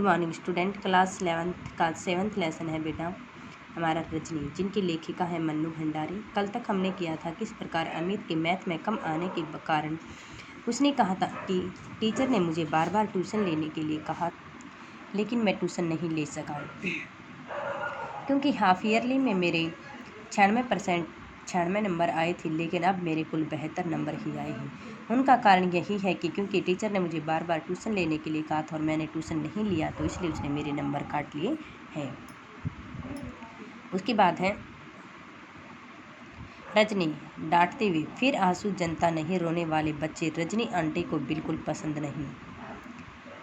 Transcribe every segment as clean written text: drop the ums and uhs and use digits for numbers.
Morning student, class 11th का 7th lesson है बेटा हमारा रजनी, जिनकी लेखिका है मन्नू भंडारी। कल तक हमने किया था किस प्रकार अमित के मैथ में कम आने के कारण उसने कहा था कि टीचर ने मुझे बार बार ट्यूशन लेने के लिए कहा, लेकिन मैं ट्यूशन नहीं ले सका क्योंकि हाफ ईयरली में मेरे 96 नंबर आए थे, लेकिन अब मेरे कुल 72 नंबर ही आए हैं। उनका कारण यही है कि क्योंकि टीचर ने मुझे बार बार ट्यूशन लेने के लिए कहा था और मैंने ट्यूशन नहीं लिया, तो इसलिए उसने मेरे नंबर काट लिए हैं। उसके बाद है रजनी डांटते हुए, फिर आंसू जनता नहीं, रोने वाले बच्चे रजनी आंटी को बिल्कुल पसंद नहीं।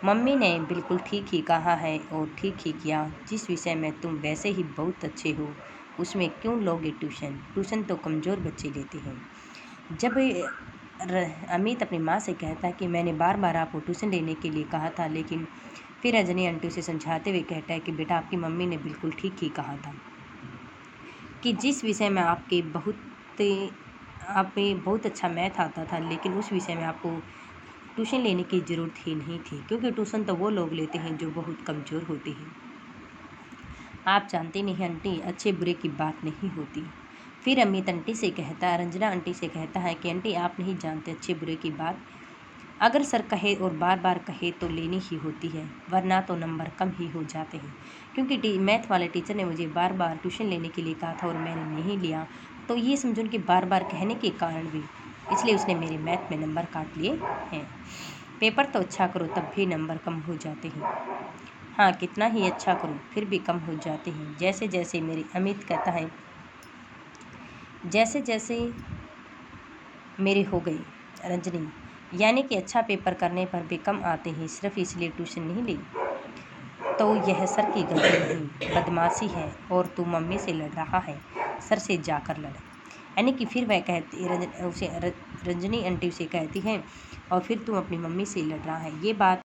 मम्मी ने बिल्कुल ठीक ही कहा है और ठीक ही किया। जिस विषय में तुम वैसे ही बहुत अच्छे हो उसमें क्यों लोगे ट्यूशन? ट्यूशन तो कमज़ोर बच्चे लेते हैं। जब अमित अपनी माँ से कहता है कि मैंने बार बार आपको ट्यूशन लेने के लिए कहा था, लेकिन फिर रजनी आंटी से समझाते हुए कहता है कि बेटा आपकी मम्मी ने बिल्कुल ठीक ही कहा था कि जिस विषय में आप में बहुत अच्छा मैथ आता था, लेकिन उस विषय में आपको ट्यूशन लेने की ज़रूरत ही नहीं थी, क्योंकि ट्यूशन तो वो लोग लेते हैं जो बहुत कमज़ोर होते हैं। आप जानते नहीं आंटी, अच्छे बुरे की बात नहीं होती। फिर अमित आंटी से कहता है, रंजना आंटी से कहता है कि आंटी आप नहीं जानते अच्छे बुरे की बात। अगर सर कहे और बार बार कहे तो लेनी ही होती है, वरना तो नंबर कम ही हो जाते हैं। क्योंकि मैथ वाले टीचर ने मुझे बार बार ट्यूशन लेने के लिए कहा था और मैंने नहीं लिया, तो ये समझो कि बार बार कहने के कारण भी इसलिए उसने मेरे मैथ में नंबर काट लिए हैं। पेपर तो अच्छा करो तब भी नंबर कम हो जाते हैं। हाँ, कितना ही अच्छा करो फिर भी कम हो जाते हैं। जैसे जैसे मेरे अमित कहता है, जैसे जैसे मेरे हो गई रंजनी, यानी कि अच्छा पेपर करने पर भी कम आते हैं, सिर्फ इसलिए ट्यूशन नहीं ली। तो यह सर की गलती नहीं, बदमाशी है और तू मम्मी से लड़ रहा है, सर से जाकर लड़। यानी कि फिर वह कहती रंजनी आंटी से कहती है, और फिर तुम अपनी मम्मी से लड़ रहा है, ये बात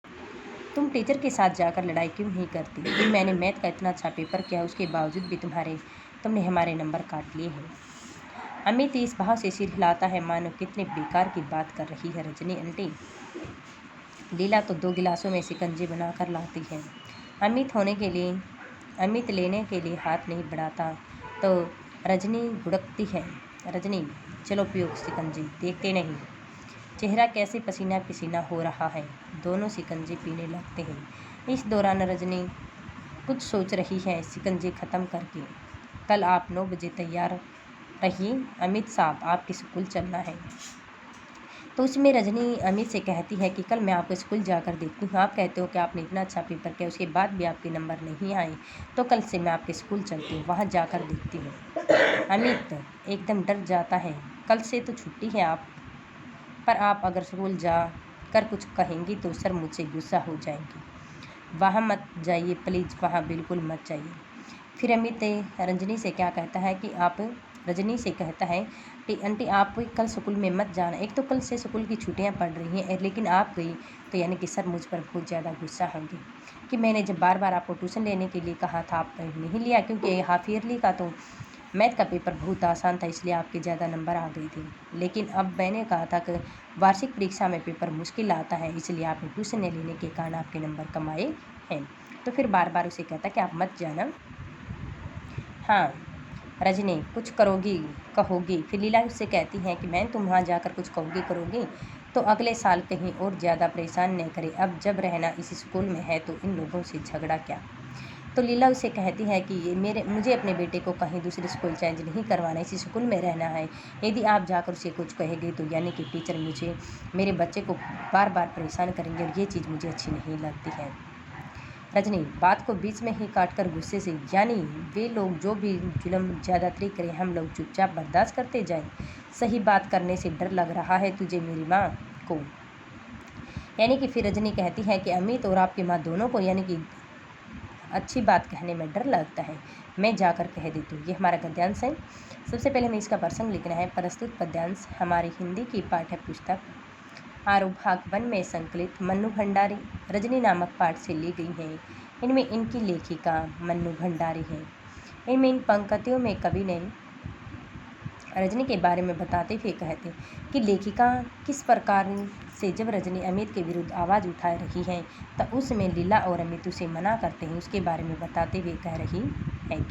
तुम टीचर के साथ जाकर लड़ाई क्यों नहीं करती? कि मैंने मैथ का इतना अच्छा पेपर किया, उसके बावजूद भी तुमने हमारे नंबर काट लिए हैं। अमित इस भाव से सिर हिलाता है मानो कितने बेकार की बात कर रही है रजनी आंटी। लीला तो 2 गिलासों में शिकंजी बनाकर लाती है। अमित लेने के लिए हाथ नहीं बढ़ाता तो रजनी गुड़कती है, रजनी चलो पियो शिकंजी, देखते नहीं चेहरा कैसे पसीना पसीना हो रहा है। दोनों शिकंजी पीने लगते हैं। इस दौरान रजनी कुछ सोच रही है। शिकंजी ख़त्म करके, कल आप 9 बजे तैयार रहिए, अमित साहब आपके स्कूल चलना है। तो उसमें रजनी अमित से कहती है कि कल मैं आपको स्कूल जाकर देखती हूँ। आप कहते हो कि आपने इतना अच्छा पेपर किया, उसके बाद भी आपके नंबर नहीं आए, तो कल से मैं आपके स्कूल चलती हूँ, वहाँ जाकर देखती हूँ। अमित एकदम डर जाता है, कल से तो छुट्टी है पर आप अगर स्कूल जा कर कुछ कहेंगी तो सर मुझसे गुस्सा हो जाएंगे। वहाँ मत जाइए प्लीज़, वहाँ बिल्कुल मत जाइए। फिर अमित रजनी से कहता है कि आंटी आप कल स्कूल में मत जाना। एक तो कल से स्कूल की छुट्टियां पड़ रही हैं, लेकिन आप गई तो यानी कि सर मुझ पर बहुत ज़्यादा गुस्सा होंगे कि मैंने जब बार बार आपको ट्यूशन लेने के लिए कहा था आप नहीं लिया, क्योंकि हाफ ईयरली का तो मैथ का पेपर बहुत आसान था, इसलिए आपके ज़्यादा नंबर आ गए थे। लेकिन अब मैंने कहा था कि वार्षिक परीक्षा में पेपर मुश्किल आता है, इसलिए आपने ट्यूशन नहीं लेने के कारण आपके नंबर कम आए हैं। तो फिर बार बार उसे कहता कि आप मत जाना। हाँ रजनी कुछ कहोगी। फिर लीला उससे कहती है कि मैं तुम वहाँ जाकर कुछ करोगी तो अगले साल कहीं और ज़्यादा परेशान न करे। अब जब रहना इस स्कूल में है तो इन लोगों से झगड़ा क्या। तो लीला उसे कहती है कि मुझे अपने बेटे को कहीं दूसरे स्कूल चेंज नहीं करवाना, इसी स्कूल में रहना है। यदि आप जाकर उसे कुछ कहेंगे तो यानी कि टीचर मेरे बच्चे को बार बार परेशान करेंगे, और ये चीज़ मुझे अच्छी नहीं लगती है। रजनी बात को बीच में ही काटकर गुस्से से, यानी वे लोग जो भी जुल्म ज़्यादातरी करें हम लोग चुपचाप बर्दाश्त करते जाएं। सही बात करने से डर लग रहा है तुझे मेरी माँ को। यानी कि फिर रजनी कहती है कि अमित और आपकी माँ दोनों को यानी कि अच्छी बात कहने में डर लगता है, मैं जाकर कह देती हूँ। ये हमारा गद्यांश है। सबसे पहले हमें इसका प्रसंग लिखना है। प्रस्तुत पद्यांश हमारी हिंदी की पाठ्य पुस्तक आरोभाग 1 में संकलित मन्नू भंडारी रजनी नामक पाठ से ली गई है। इनमें इनकी लेखिका मन्नू भंडारी है। इनमें इन पंक्तियों में कवि ने रजनी के बारे में बताते हुए कहते कि लेखिका किस प्रकार से जब रजनी अमित के विरुद्ध आवाज़ उठा रही है तो उसमें लीला और अमित उसे मना करते हैं। उसके बारे में बताते हुए कह रही है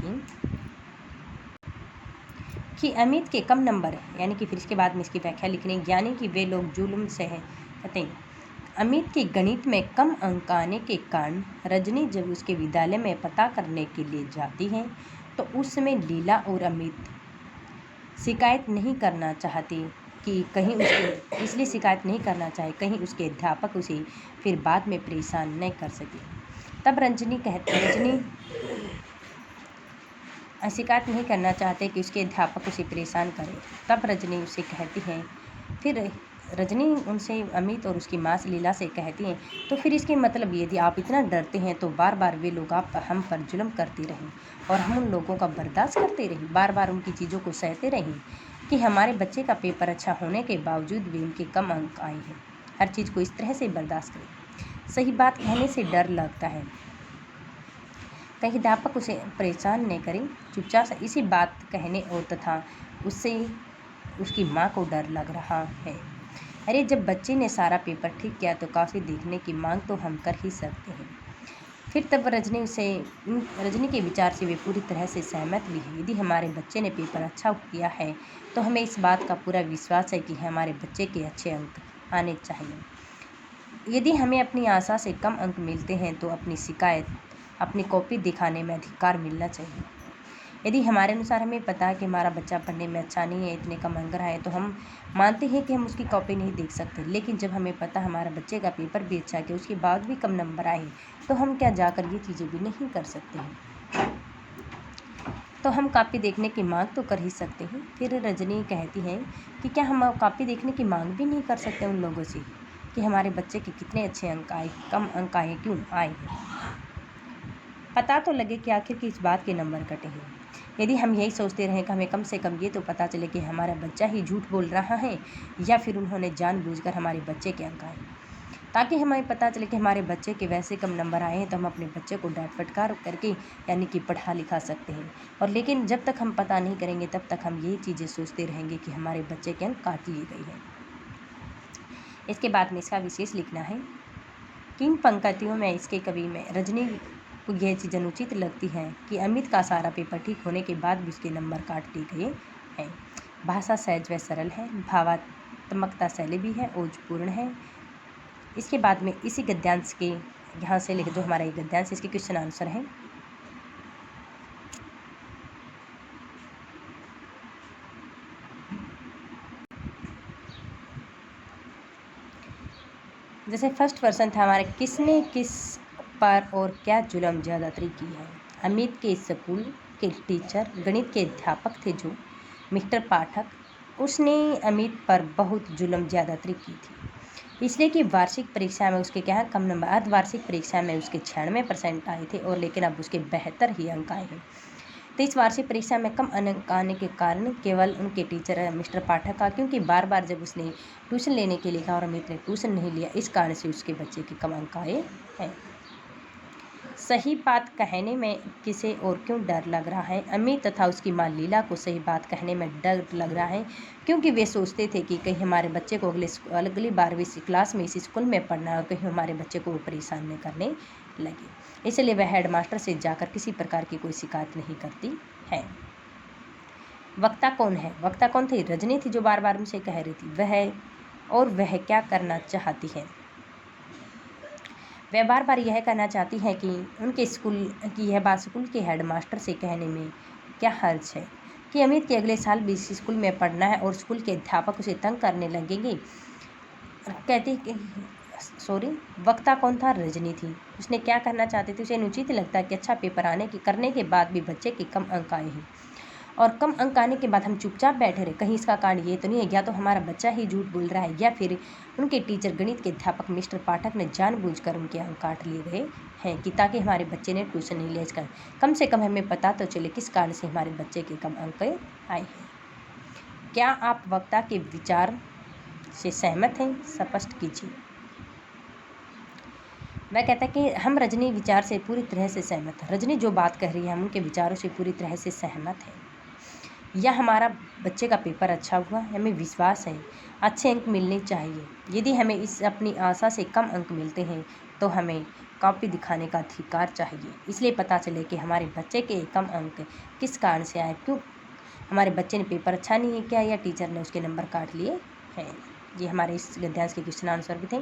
कि अमित के कम नंबर, यानी कि फिर इसके बाद में इसकी व्याख्या लिखने, यानी कि वे लोग जुल्म से हैं। कहते हैं अमित के गणित में कम अंक आने के कारण रजनी जब उसके विद्यालय में पता करने के लिए जाती है तो उसमें लीला और अमित शिकायत नहीं करना चाहते कि कहीं उसके, इसलिए शिकायत नहीं करना चाहे कहीं उसके अध्यापक उसे फिर बाद में परेशान न कर सके। तब रजनी शिकायत नहीं करना चाहते कि उसके अध्यापक उसे परेशान करें। तब रजनी उसे कहती है, फिर रजनी उनसे अमित और उसकी माँ से लीला से कहती हैं तो फिर इसके मतलब यदि आप इतना डरते हैं तो बार बार वे लोग आप हम पर जुल्म करते रहें और हम उन लोगों का बर्दाश्त करते रहें, बार बार उनकी चीज़ों को सहते रहें कि हमारे बच्चे का पेपर अच्छा होने के बावजूद भी उनके कम अंक आए हैं। हर चीज़ को इस तरह से बर्दाश्त करें। सही बात कहने से डर लगता है, कहीं अध्यापक उसे परेशान न करें। चुपचाप से इसी बात कहने और तथा उससे उसकी माँ को डर लग रहा है। अरे जब बच्चे ने सारा पेपर ठीक किया तो काफ़ी देखने की मांग तो हम कर ही सकते हैं। फिर तब रजनी के विचार से वे पूरी तरह से सहमत भी है। यदि हमारे बच्चे ने पेपर अच्छा किया है तो हमें इस बात का पूरा विश्वास है कि हमारे बच्चे के अच्छे अंक आने चाहिए। यदि हमें अपनी आशा से कम अंक मिलते हैं तो अपनी शिकायत, अपनी कॉपी दिखाने में अधिकार मिलना चाहिए। यदि हमारे अनुसार हमें पता है कि हमारा बच्चा पढ़ने में अच्छा नहीं है, इतने कम अंक है, तो हम मानते हैं कि हम उसकी कॉपी नहीं देख सकते। लेकिन जब हमें पता हमारा बच्चे का पेपर भी अच्छा कि उसके बाद भी कम नंबर आए तो हम क्या जाकर ये चीज़ें भी नहीं कर सकते हैं? तो हम कॉपी देखने की मांग तो कर ही सकते हैं। फिर रजनी कहती है कि क्या हम कॉपी देखने की मांग भी नहीं कर सकते उन लोगों से कि हमारे बच्चे के कितने अच्छे अंक आए, कम अंक आए, क्यों आए हैं, पता तो लगे कि आखिर किस बात के नंबर कटे हैं। यदि हम यही सोचते रहें कि हमें कम से कम ये तो पता चले कि हमारा बच्चा ही झूठ बोल रहा है या फिर उन्होंने जानबूझकर हमारे बच्चे के अंक आए, ताकि हमें पता चले कि हमारे बच्चे के वैसे कम नंबर आए हैं तो हम अपने बच्चे को डांट फटकार करके यानी कि पढ़ा लिखा सकते हैं। और लेकिन जब तक हम पता नहीं करेंगे तब तक हम यही चीज़ें सोचते रहेंगे कि हमारे बच्चे के अंक काट लिए गए हैं। इसके बाद में इसका विशेष लिखना है कि इन पंक्तियों में इसके कवि में रजनी को यह चीज़ अनुचित लगती है कि अमित का सारा पेपर ठीक होने के बाद भी उसके नंबर काट दिए गए हैं। भाषा सहज व सरल है, भावात्मकता शैली भी है, ओजपूर्ण है। इसके बाद में इसी गद्यांश के यहाँ से लिख, जो हमारा ये गद्यांश, इसके क्वेश्चन आंसर हैं। जैसे फर्स्ट पर्सन था हमारे, किसने किस पर और क्या जुल्म ज़्यादती की है। अमित के स्कूल के टीचर गणित के अध्यापक थे जो मिस्टर पाठक, उसने अमित पर बहुत जुल्म ज़्यादती की थी, इसलिए कि वार्षिक परीक्षा में उसके क्या कम नंबर, अर्धवार्षिक परीक्षा में उसके 96% आए थे और लेकिन अब उसके 72 ही अंक आए हैं। तो इस वार्षिक परीक्षा में कम अंक आने के कारण केवल उनके टीचर मिस्टर पाठक का, क्योंकि बार बार जब उसने ट्यूशन लेने के लिए कहा और अमित ने ट्यूशन नहीं लिया, इस कारण से उसके बच्चे के कम अंक आए हैं। सही बात कहने में किसे और क्यों डर लग रहा है। अमित तथा उसकी माँ लीला को सही बात कहने में डर लग रहा है क्योंकि वे सोचते थे कि कहीं हमारे बच्चे को अगली 12वीं क्लास में इस स्कूल में पढ़ना है और कहीं हमारे बच्चे को वो परेशान न करने लगे। इसलिए वह हेडमास्टर से जाकर किसी प्रकार की कोई शिकायत नहीं करती है। वक्ता कौन है? वक्ता कौन थी? रजनी थी, जो बार बार उनसे कह रही थी वह क्या करना चाहती है। वह बार बार यह कहना चाहती है कि उनके स्कूल की यह बात स्कूल के हेडमास्टर से कहने में क्या हर्ज है कि अमित के अगले साल भी इस स्कूल में पढ़ना है और स्कूल के अध्यापक उसे तंग करने लगेंगे। कहती कि वक्ता कौन था? रजनी थी। उसने क्या करना चाहती थी? उसे अनुचित लगता कि अच्छा पेपर करने के बाद भी बच्चे के कम अंक आए हैं और कम अंक आने के बाद हम चुपचाप बैठे रहे। कहीं इसका कारण ये तो नहीं है या तो हमारा बच्चा ही झूठ बोल रहा है या फिर उनके टीचर गणित के अध्यापक मिस्टर पाठक ने जानबूझकर उनके अंक काट लिए गए हैं कि ताकि हमारे बच्चे ने ट्यूशन नहीं लिया। इसका कम से कम हमें पता तो चले किस कारण से हमारे बच्चे के कम अंक आए हैं। क्या आप वक्ता के विचार से सहमत हैं? स्पष्ट कीजिए। वह कहता है कि हम रजनी विचार से पूरी तरह से सहमत हैं। रजनी जो बात कह रही है हम उनके विचारों से पूरी तरह से सहमत हैं। या हमारा बच्चे का पेपर अच्छा हुआ, हमें विश्वास है अच्छे अंक मिलने चाहिए। यदि हमें इस अपनी आशा से कम अंक मिलते हैं तो हमें कॉपी दिखाने का अधिकार चाहिए। इसलिए पता चले कि हमारे बच्चे के कम अंक किस कारण से आए, क्यों हमारे बच्चे ने पेपर अच्छा नहीं किया या टीचर ने उसके नंबर काट लिए हैं। ये हमारे इस गद्यांश के क्वेश्चन आंसर भी थे।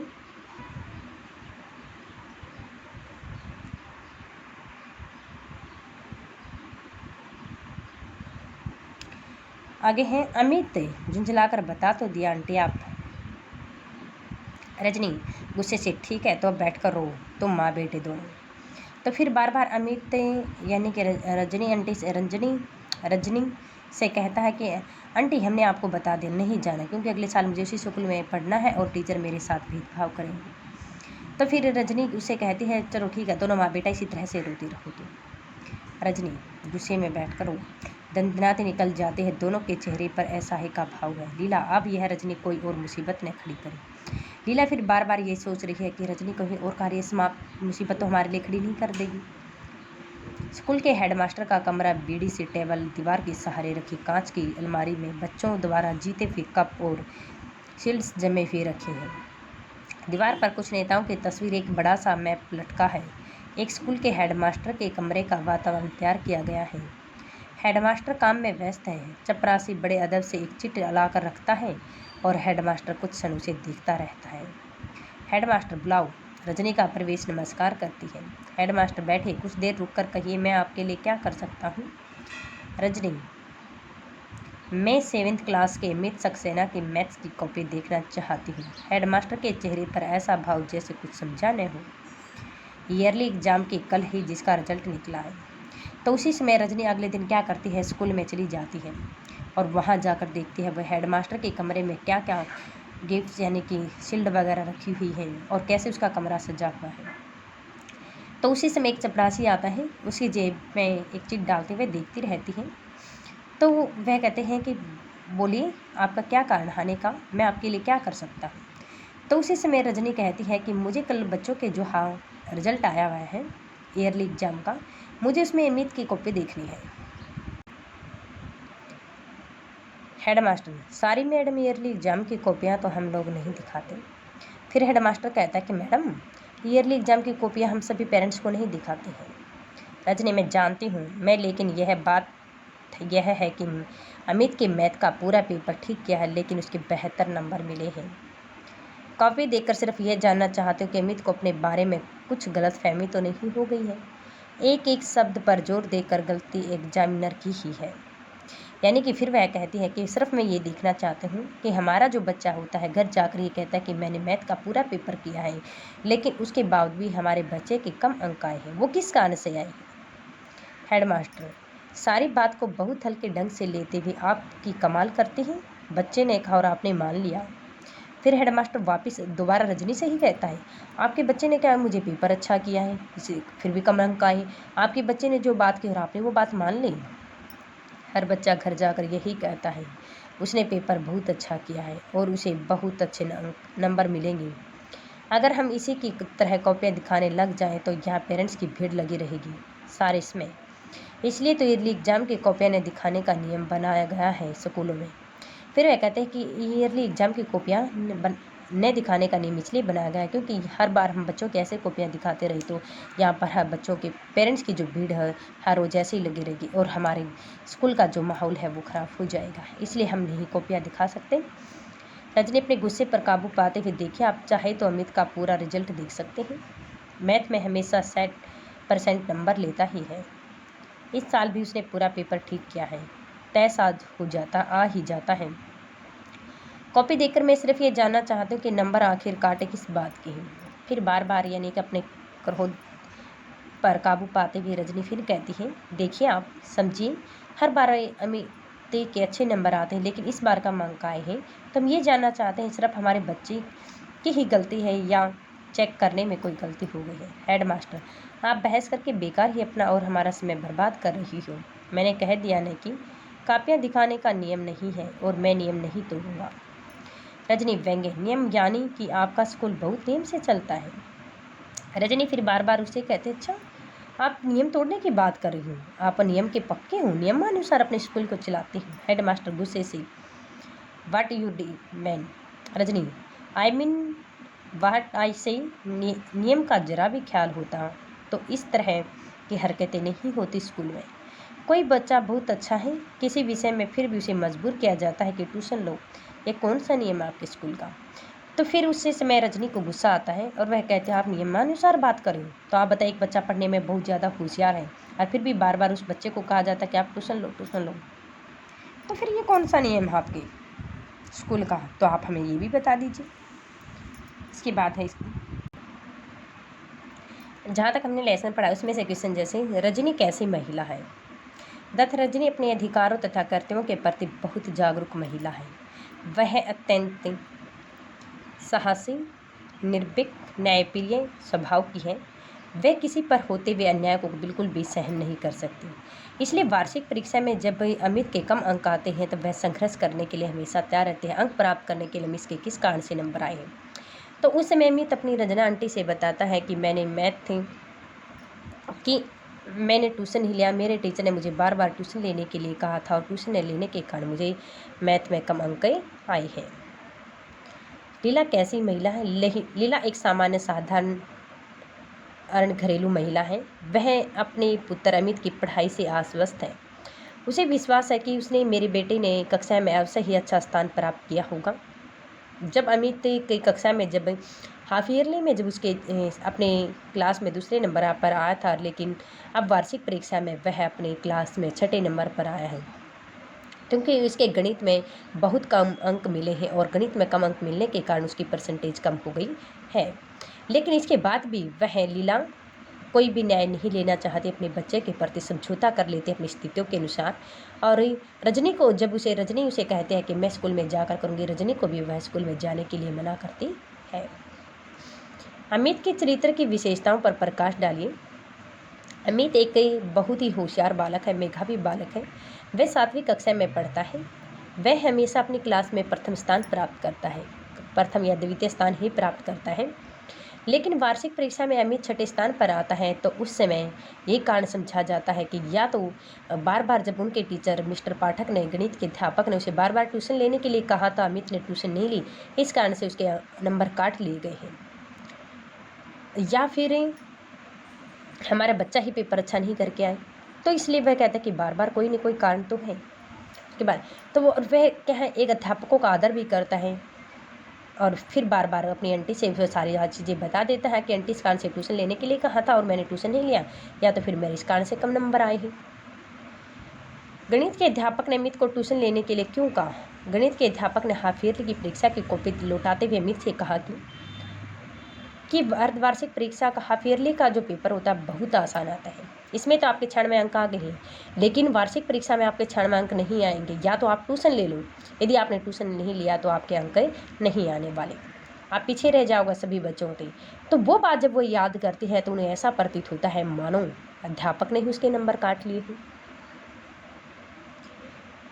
आगे हैं, अमित झुंझलाकर बता तो दिया आंटी आप। रजनी गुस्से से, ठीक है तो अब बैठ कर रो, तुम माँ बेटे दोनों। तो फिर बार बार अमित यानी कि रजनी आंटी से रजनी से कहता है कि आंटी हमने आपको बता दिया नहीं जाना, क्योंकि अगले साल मुझे उसी स्कूल में पढ़ना है और टीचर मेरे साथ भेदभाव करेंगे। तो फिर रजनी उसे कहती है चलो ठीक है दोनों माँ बेटा इसी तरह से रोती रहो तुम। रजनी गुस्से में बैठ कर रो, दंदनाते निकल जाते हैं, दोनों के चेहरे पर ऐसा ही का भाव है। लीला अब यह रजनी कोई और मुसीबत न खड़ी करे। लीला फिर बार बार ये सोच रही है कि रजनी कहीं और कार्य समाप्त मुसीबत तो हमारे लिए खड़ी नहीं कर देगी। स्कूल के हेडमास्टर का कमरा बीड़ी सी टेबल, दीवार के सहारे रखी कांच की अलमारी में बच्चों द्वारा जीते हुए कप और शील्ड्स जमे हुए रखे हैं। दीवार पर कुछ नेताओं की तस्वीर, एक बड़ा सा मैप लटका है। एक स्कूल के हेडमास्टर के कमरे का वातावरण तैयार किया गया है। हेडमास्टर काम में व्यस्त है। चपरासी बड़े अदब से एक चिट लाकर रखता है और हेडमास्टर कुछ क्षण उसे देखता रहता है। हेडमास्टर बुलाओ। रजनी का प्रवेश नमस्कार करती है। हेडमास्टर बैठे, कुछ देर रुककर कहिए मैं आपके लिए क्या कर सकता हूँ। रजनी, मैं 7th क्लास के अमित सक्सेना की मैथ्स की कॉपी देखना चाहती हूँ। हेडमास्टर के चेहरे पर ऐसा भाव जैसे कुछ समझा न हो। ईयरली एग्जाम की कल ही जिसका रिजल्ट निकला है। तो उसी समय रजनी अगले दिन क्या करती है, स्कूल में चली जाती है और वहाँ जाकर देखती है वह हेडमास्टर के कमरे में क्या क्या गिफ्ट्स यानी कि शील्ड वगैरह रखी हुई है और कैसे उसका कमरा सजा हुआ है। तो उसी समय एक चपरासी आता है, उसकी जेब में एक चिट डालते हुए देखती रहती है। तो वह कहते हैं कि बोलिए आपका क्या कारण आने का, मैं आपके लिए क्या कर सकता हूँ। तो उसी समय रजनी कहती है कि मुझे कल बच्चों के जो रिजल्ट आया हुआ है ईयरली एग्जाम का, मुझे उसमें अमित की कॉपी देखनी है। हेडमास्टर, सारी मैडम ईयरली एग्जाम की कॉपियाँ तो हम लोग नहीं दिखाते। फिर हेडमास्टर कहता है कि मैडम ईयरली एग्जाम की कॉपियाँ हम सभी पेरेंट्स को नहीं दिखाते हैं। रजनी, मैं जानती हूँ मैं, लेकिन यह बात यह है कि अमित के मैथ का पूरा पेपर ठीक किया है लेकिन उसके बेहतर नंबर मिले हैं। कॉपी देखकर सिर्फ यह जानना चाहते हो कि अमित को अपने बारे में कुछ गलतफहमी तो नहीं हो गई है। एक एक शब्द पर जोर देकर गलती एग्जामिनर की ही है। यानी कि फिर वह कहती है कि सिर्फ मैं ये देखना चाहती हूँ कि हमारा जो बच्चा होता है घर जाकर ये कहता है कि मैंने मैथ का पूरा पेपर किया है, लेकिन उसके बावजूद भी हमारे बच्चे के कम अंक आए हैं, वो किस कारण से आए हैं। हेडमास्टर, सारी बात को बहुत हल्के ढंग से लेते हुए आपकी कमाल करते हैं, बच्चे ने कहा और आपने मान लिया। फिर हेडमास्टर वापस दोबारा रजनी से ही कहता है, आपके बच्चे ने क्या मुझे पेपर अच्छा किया है, इसे फिर भी कम अंक आए, आपके बच्चे ने जो बात की और आपने वो बात मान ली। हर बच्चा घर जाकर यही कहता है उसने पेपर बहुत अच्छा किया है और उसे बहुत अच्छे नंबर मिलेंगे। अगर हम इसी की तरह कॉपियाँ दिखाने लग जाएं तो यहाँ पेरेंट्स की भीड़ लगी रहेगी सारे इसमें। इसलिए तो ईयरली एग्जाम की कॉपियाँ न दिखाने का नियम बनाया गया है स्कूलों में। फिर वह कहते हैं कि ईयरली एग्जाम की कॉपियाँ न दिखाने का नियम इसलिए बनाया गया है क्योंकि हर बार हम बच्चों की ऐसे कॉपियाँ दिखाते रहे तो यहाँ पर हर बच्चों के पेरेंट्स की जो भीड़ है हर रोज़ ऐसे ही लगी रहेगी और हमारे स्कूल का जो माहौल है वो ख़राब हो जाएगा, इसलिए हम नहीं कॉपियाँ दिखा सकते। रजनी अपने गुस्से पर काबू पाते हुए, देखिए आप चाहे तो अमित का पूरा रिजल्ट देख सकते हैं, मैथ में हमेशा 60% नंबर लेता ही है। इस साल भी उसने पूरा पेपर ठीक किया है, तय साज हो जाता आ ही जाता है। कॉपी देखकर मैं सिर्फ ये जानना चाहती हूँ कि नंबर आखिर काटे किस बात के हैं। फिर बार बार यानी कि अपने क्रोध पर काबू पाते हुए रजनी फिर कहती है, देखिए आप समझिए, हर बार अमित के अच्छे नंबर आते हैं लेकिन इस बार का अंक आए हैं तो हम ये जानना चाहते हैं सिर्फ हमारे बच्चे की ही गलती है या चेक करने में कोई गलती हो गई है। हेडमास्टर, आप बहस करके बेकार ही अपना और हमारा समय बर्बाद कर रही हो। मैंने कह दिया न कि कापियाँ दिखाने का नियम नहीं है और मैं नियम नहीं तोड़ूंगा। रजनी व्यंग्य, नियम यानी कि आपका स्कूल बहुत नियम से चलता है। रजनी फिर बार बार उससे कहते, अच्छा आप नियम तोड़ने की बात कर रही हो, आप नियम के पक्के हो, नियमानुसार अपने स्कूल को चलाते हैं। हेडमास्टर गुस्से से, what U D man. Rajni, I mean what I से। नियम का जरा भी ख्याल होता तो इस तरह की हरकतें नहीं होती स्कूल में। कोई बच्चा बहुत अच्छा है किसी विषय में, फिर भी उसे मजबूर किया जाता है कि ट्यूशन लो। ये कौन सा नियम है आपके स्कूल का? तो फिर उससे समय रजनी को गुस्सा आता है और वह कहते हैं आप नियमानुसार बात करें। तो आप बताइए, एक बच्चा पढ़ने में बहुत ज़्यादा होशियार है और फिर भी बार बार उस बच्चे को कहा जाता है कि आप ट्यूशन लो ट्यूशन लो, तो फिर ये कौन सा नियम है आपके स्कूल का? तो आप हमें ये भी बता दीजिए। इसकी बात है इसकी, जहाँ तक हमने लेसन पढ़ा उसमें से क्वेश्चन जैसे रजनी कैसी महिला है। दत्त, रजनी अपने अधिकारों तथा कर्तव्यों के प्रति बहुत जागरूक महिला है। वह अत्यंत साहसी, निर्भीक, न्यायप्रिय स्वभाव की है। वह किसी पर होते हुए अन्याय को बिल्कुल भी सहन नहीं कर सकती। इसलिए वार्षिक परीक्षा में जब अमित के कम अंक आते हैं तो वह संघर्ष करने के लिए हमेशा तैयार रहते हैं। अंक प्राप्त करने के लिए अमित के किस कारण से नंबर आए हैं? तो उस समय अमित अपनी रंजना आंटी से बताता है कि मैंने ट्यूशन ही लिया, मेरे टीचर ने मुझे बार बार ट्यूशन लेने के लिए कहा था और ट्यूशन लेने के कारण मुझे मैथ में कम अंक आए हैं। लीला कैसी महिला है? लीला एक सामान्य साधारण घरेलू महिला है। वह अपने पुत्र अमित की पढ़ाई से आश्वस्त है। उसे विश्वास है कि उसने मेरे बेटे ने कक्षा में अवश्य ही अच्छा स्थान प्राप्त किया होगा। जब अमित की कक्षा में जब हाफ ईयरली में जब उसके अपने क्लास में दूसरे नंबर पर आया था, लेकिन अब वार्षिक परीक्षा में वह अपने क्लास में छठे नंबर पर आया है, क्योंकि इसके गणित में बहुत कम अंक मिले हैं और गणित में कम अंक मिलने के कारण उसकी परसेंटेज कम हो गई है। लेकिन इसके बाद भी वह लीला कोई भी न्याय नहीं लेना चाहती, अपने बच्चे के प्रति समझौता कर लेते अपनी स्थितियों के अनुसार। और रजनी उसे कहते हैं कि मैं स्कूल में जाकर करूँगी, रजनी को भी वह स्कूल में जाने के लिए मना करती है। अमित के चरित्र की विशेषताओं पर प्रकाश डालिए। अमित एक बहुत ही होशियार बालक है, मेधावी बालक है। वह 7वीं कक्षा में पढ़ता है। वह हमेशा अपनी क्लास में प्रथम स्थान प्राप्त करता है, प्रथम या द्वितीय स्थान ही प्राप्त करता है। लेकिन वार्षिक परीक्षा में अमित छठे स्थान पर आता है तो उस समय ये कारण समझा जाता है कि या तो बार बार जब उनके टीचर मिस्टर पाठक ने, गणित के अध्यापक ने उसे बार बार ट्यूशन लेने के लिए कहा था, अमित ने ट्यूशन नहीं ली, इस कारण से उसके नंबर काट लिए गए हैं, या फिर हमारा बच्चा ही पेपर अच्छा नहीं करके आए। तो इसलिए वह कहता है कि बार बार कोई न कोई कारण तो है। के बाद तो वह क्या है, एक अध्यापकों का आदर भी करता है और फिर बार बार अपनी आंटी से सारी चीज़ें बता देता है कि आंटी इस कारण से ट्यूशन लेने के लिए कहा था और मैंने ट्यूशन नहीं लिया, या तो फिर मेरे इस कारण से कम नंबर आए हैं। गणित के अध्यापक ने अमित को ट्यूशन लेने के लिए क्यों कहा? गणित के अध्यापक ने हाफ ईयरली की परीक्षा की कॉपी लौटाते हुए अमित से कहा कि अर्धवार्षिक परीक्षा का हाफ ईयरली का जो पेपर होता है बहुत आसान आता है, इसमें तो आपके 96 अंक आ गए हैं, लेकिन वार्षिक परीक्षा में आपके 96 अंक नहीं आएंगे। या तो आप ट्यूशन ले लो, यदि आपने ट्यूशन नहीं लिया तो आपके अंक नहीं आने वाले, आप पीछे रह जाओगे सभी बच्चों से। तो वो बात जब वो याद करती है तो उन्हें ऐसा प्रतीत होता है मानो अध्यापक ने ही उसके नंबर काट लिए हैं।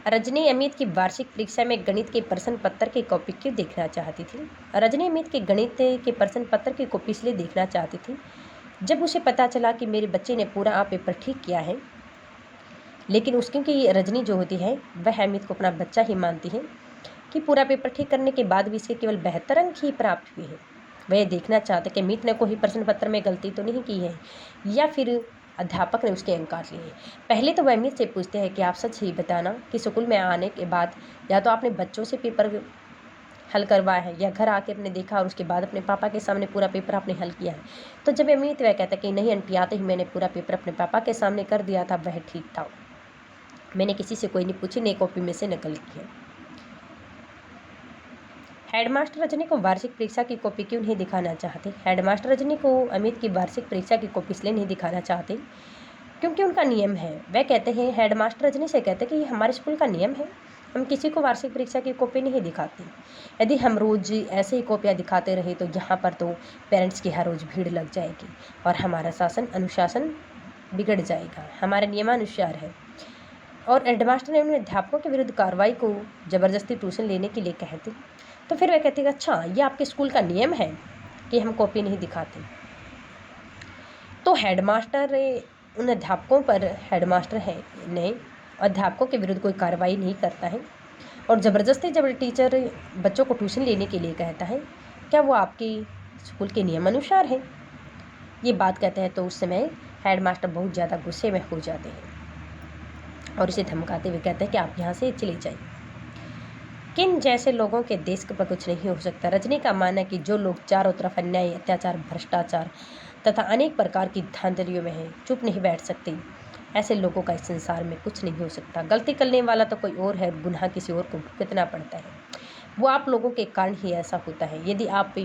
रजनी अमित की वार्षिक परीक्षा में गणित के प्रश्न पत्र की कॉपी क्यों देखना चाहती थी? रजनी अमित के गणित के प्रश्न पत्र की कॉपी इसलिए देखना चाहती थी जब उसे पता चला कि मेरे बच्चे ने पूरा पेपर ठीक किया है, लेकिन क्योंकि रजनी जो होती है वह अमित को अपना बच्चा ही मानती है कि पूरा पेपर ठीक करने के बाद भी इसके केवल 72 अंक ही प्राप्त हुए हैं। वह देखना चाहते कि अमित ने कोई प्रश्न पत्र में गलती तो नहीं की है या फिर अध्यापक ने उसके अंक काट लिए। पहले तो वह अमित से पूछते हैं कि आप सच ही बताना कि स्कूल में आने के बाद या तो आपने बच्चों से पेपर हल करवाया है या घर आके आपने देखा और उसके बाद अपने पापा के सामने पूरा पेपर आपने हल किया है। तो जब अमित वह कहता है कि नहीं आंटी, आते ही मैंने पूरा पेपर अपने पापा के सामने कर दिया था, वह ठीक था, मैंने किसी से कोई नहीं पूछी, नई कॉपी में से नकल की है। हेडमास्टर रजनी को वार्षिक परीक्षा की कॉपी क्यों नहीं दिखाना चाहते? हेडमास्टर रजनी को अमित की वार्षिक परीक्षा की कॉपी इसलिए नहीं दिखाना चाहते क्योंकि उनका नियम है। वह कहते हैं, हेडमास्टर रजनी से कहते हैं कि ये हमारे स्कूल का नियम है, हम किसी को वार्षिक परीक्षा की कॉपी नहीं दिखाते। यदि हम रोज़ ऐसे ही कॉपियाँ दिखाते रहे तो यहाँ पर तो पेरेंट्स की हर रोज़ भीड़ लग जाएगी और हमारा अनुशासन बिगड़ जाएगा, हमारे नियमानुसार है। और हेडमास्टर ने उन्हें अध्यापकों के विरुद्ध कार्रवाई को ज़बरदस्ती ट्यूशन लेने के लिए कहते। तो फिर वह कहते हैं, अच्छा ये आपके स्कूल का नियम है कि हम कॉपी नहीं दिखाते। तो हेडमास्टर उन अध्यापकों पर हेडमास्टर है ने अध्यापकों के विरुद्ध कोई कार्रवाई नहीं करता है और ज़बरदस्ती जब टीचर बच्चों को ट्यूशन लेने के लिए कहता है, क्या वो आपके स्कूल के नियम अनुसार है? ये बात कहते हैं तो उस समय हेडमास्टर बहुत ज़्यादा गुस्से में हो जाते हैं और इसे धमकाते हुए कहते हैं कि आप यहाँ से चले जाइए। किन जैसे लोगों के देश पर कुछ नहीं हो सकता। रजनी का मानना है कि जो लोग चारों तरफ अन्याय, अत्याचार, भ्रष्टाचार तथा अनेक प्रकार की धांधलियों में हैं, चुप नहीं बैठ सकते। ऐसे लोगों का इस संसार में कुछ नहीं हो सकता। गलती करने वाला तो कोई और है, गुनाह किसी और को भुगतना पड़ता है। वो आप लोगों के कारण ही ऐसा होता है। यदि आप भी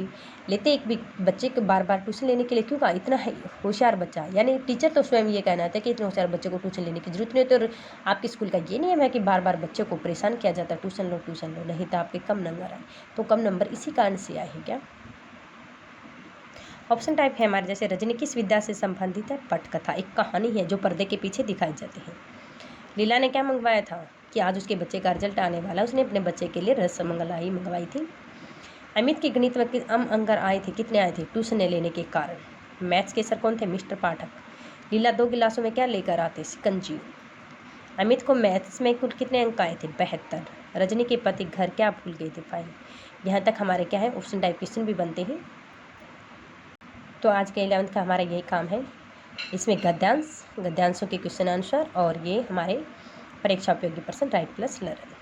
लेते एक भी बच्चे को बार बार ट्यूशन लेने के लिए, क्यों कहा इतना है होशियार बच्चा, यानी टीचर तो स्वयं ये कहना था कि इतने होशियार बच्चे को ट्यूशन लेने की जरूरत नहीं। तो आपके स्कूल का ये नियम है कि बार बार बच्चे को परेशान किया जाता है, ट्यूशन लो, नहीं तो आपके कम नंबर आए। तो कम नंबर इसी कारण से आए हैं क्या? ऑप्शन टाइप है हमारे जैसे रजनी किस विद्या से संबंधित है? पटकथा एक कहानी है जो पर्दे के पीछे दिखाई जाती है। लीला ने क्या मंगवाया था कि आज उसके बच्चे का रिजल्ट आने वाला, उसने अपने बच्चे के लिए रसमलाई मंगवाई थी। अमित की गणित में अंगर आए थे, कितने आए थे? ट्यूशन लेने के कारण। मैथ्स के सर कौन थे? मिस्टर पाठक। लीला 2 गिलासों में क्या लेकर आते? शिकंजी। अमित को मैथ्स में कुल कितने अंक आए थे? 72। रजनी के पति घर क्या भूल गए थे? फाइल। यहाँ तक हमारे क्या है ऑप्शन टाइप क्वेश्चन भी बनते हैं। तो आज के 11th का हमारा यही काम है। इसमें गद्यांशों के क्वेश्चन आंसर और ये हमारे परीक्षा उपयोगी प्रश्न राइट प्लस लर्न।